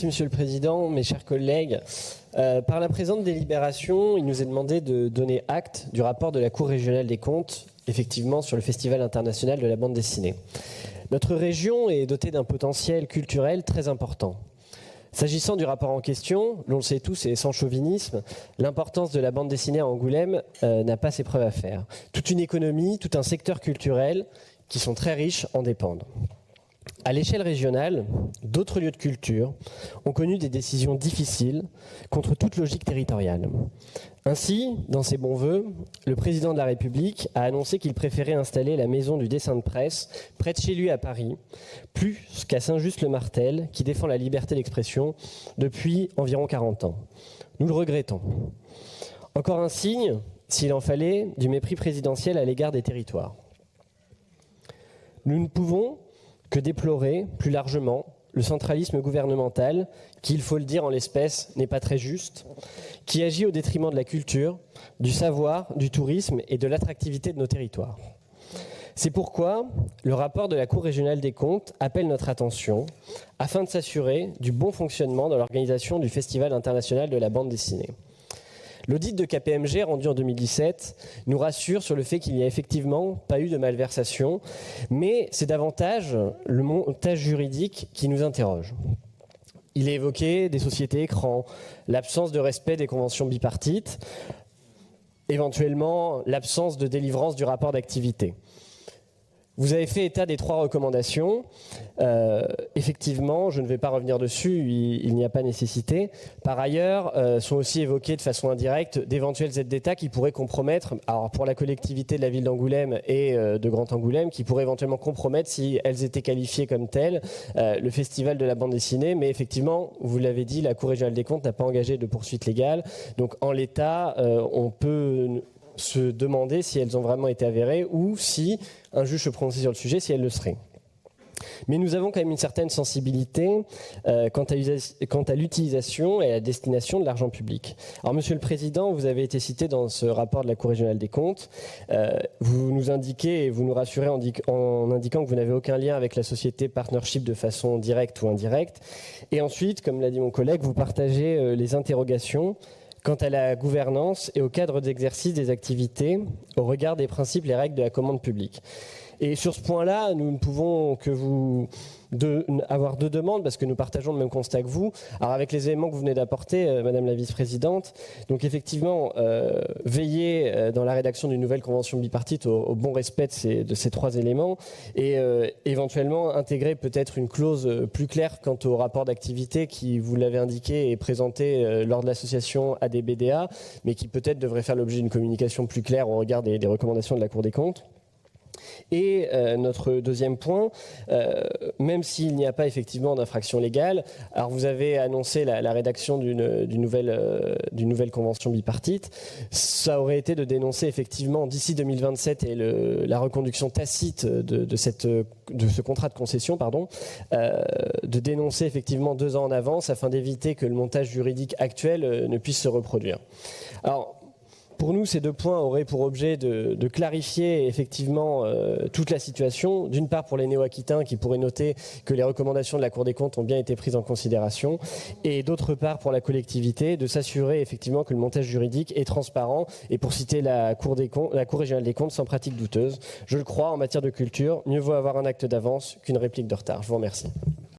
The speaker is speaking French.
Monsieur le Président, mes chers collègues, par la présente délibération, il nous est demandé de donner acte du rapport de la Cour régionale des comptes, effectivement, sur le Festival international de la bande dessinée. Notre région est dotée d'un potentiel culturel très important. S'agissant du rapport en question, l'on le sait tous et sans chauvinisme, l'importance de la bande dessinée à Angoulême n'a pas ses preuves à faire. Toute une économie, tout un secteur culturel qui sont très riches en dépendent. À l'échelle régionale, d'autres lieux de culture ont connu des décisions difficiles contre toute logique territoriale. Ainsi, dans ses bons vœux, le président de la République a annoncé qu'il préférait installer la maison du dessin de presse près de chez lui à Paris, plus qu'à Saint-Just-le-Martel, qui défend la liberté d'expression depuis environ 40 ans. Nous le regrettons. Encore un signe, s'il en fallait, du mépris présidentiel à l'égard des territoires. Nous ne pouvons que déplorer plus largement le centralisme gouvernemental, qui, il faut le dire en l'espèce, n'est pas très juste, qui agit au détriment de la culture, du savoir, du tourisme et de l'attractivité de nos territoires. C'est pourquoi le rapport de la Cour régionale des comptes appelle notre attention afin de s'assurer du bon fonctionnement de l'organisation du Festival international de la bande dessinée. L'audit de KPMG rendu en 2017 nous rassure sur le fait qu'il n'y a effectivement pas eu de malversation, mais c'est davantage le montage juridique qui nous interroge. Il est évoqué des sociétés écrans, l'absence de respect des conventions bipartites, éventuellement l'absence de délivrance du rapport d'activité. Vous avez fait état des 3 recommandations. Effectivement, je ne vais pas revenir dessus, il n'y a pas nécessité. Par ailleurs, sont aussi évoquées de façon indirecte d'éventuelles aides d'État qui pourraient compromettre, alors pour la collectivité de la ville d'Angoulême et de Grand Angoulême, qui pourraient éventuellement compromettre, si elles étaient qualifiées comme telles, le festival de la bande dessinée. Mais effectivement, vous l'avez dit, la Cour régionale des comptes n'a pas engagé de poursuite légale. Donc en l'état, on peut se demander si elles ont vraiment été avérées ou si un juge se prononçait sur le sujet, si elles le seraient. Mais nous avons quand même une certaine sensibilité quant à l'utilisation et à la destination de l'argent public. Alors, Monsieur le Président, vous avez été cité dans ce rapport de la Cour régionale des comptes. Vous nous indiquez et vous nous rassurez en indiquant que vous n'avez aucun lien avec la société Partnership de façon directe ou indirecte. Et ensuite, comme l'a dit mon collègue, vous partagez les interrogations quant à la gouvernance et au cadre d'exercice des activités au regard des principes et règles de la commande publique. Et sur ce point-là, nous ne pouvons que avoir 2 demandes parce que nous partageons le même constat que vous. Alors avec les éléments que vous venez d'apporter, Madame la Vice-Présidente, donc effectivement, veiller dans la rédaction d'une nouvelle convention bipartite au bon respect de ces 3 éléments et éventuellement intégrer peut-être une clause plus claire quant au rapport d'activité qui, vous l'avez indiqué, est présenté lors de l'association ADBDA, mais qui peut-être devrait faire l'objet d'une communication plus claire au regard des recommandations de la Cour des comptes. Et notre deuxième point, même s'il n'y a pas effectivement d'infraction légale, alors vous avez annoncé la rédaction d'une nouvelle convention bipartite, ça aurait été de dénoncer effectivement d'ici 2027 et la reconduction tacite de ce contrat de concession, de dénoncer effectivement 2 ans en avance afin d'éviter que le montage juridique actuel ne puisse se reproduire. Alors, pour nous, ces 2 points auraient pour objet de clarifier effectivement toute la situation. D'une part pour les néo-aquitains qui pourraient noter que les recommandations de la Cour des comptes ont bien été prises en considération. Et d'autre part pour la collectivité de s'assurer effectivement que le montage juridique est transparent. Et pour citer la Cour régionale des comptes, sans pratique douteuse. Je le crois, en matière de culture, mieux vaut avoir un acte d'avance qu'une réplique de retard. Je vous remercie.